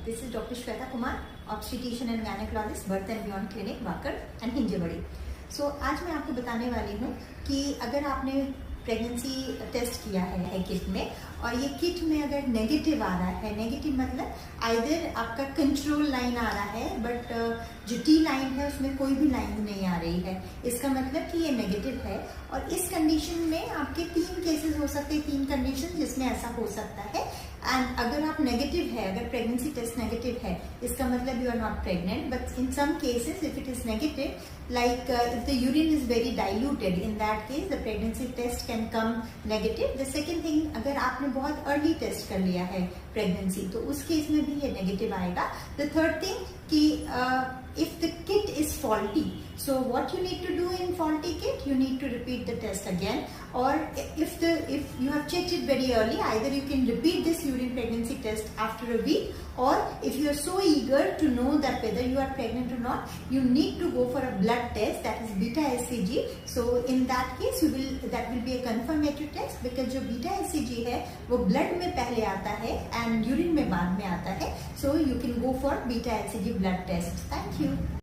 This is Dr. Shweta Kumar, obstetrician and gynecologist, Birth and Beyond Clinic, walker and Hinjewadi. आज मैं आपको बताने वाली हूँ कि अगर आपने प्रेगनेंसी टेस्ट किया है किट में और ये किट में अगर नेगेटिव आ रहा है, नेगेटिव मतलब आइदर आपका कंट्रोल लाइन आ रहा है बट जो टी लाइन है उसमें कोई भी लाइन नहीं आ रही है, इसका मतलब कि ये नेगेटिव है। और इस कंडीशन में आपके 3 केसेस हो सकते हैं, 3 कंडीशन जिसमें ऐसा हो सकता है। एंड अगर आप नेगेटिव है, अगर प्रेगनेंसी टेस्ट नेगेटिव है, इसका मतलब you are not pregnant. But in some cases if it is negative, like if the urine is very diluted, in that case the pregnancy test can come negative. The second thing, अगर आपने बहुत early test कर लिया है pregnancy, तो उस case में भी ये नेगेटिव आएगा। द थर्ड थिंग कि if the kit is faulty, so what you need to do in faulty kit, you need to repeat the test again. Or if you have checked it very early, either you can repeat this urine pregnancy test after a week, or if you are so eager to know that whether you are pregnant or not, you need to go for a blood test, that is beta HCG. So in that case that will be a confirmatory test, because जो beta HCG है वो blood में पहले आता है and urine में बाद में आता है। So you can go for beta HCG blood test. Thank you.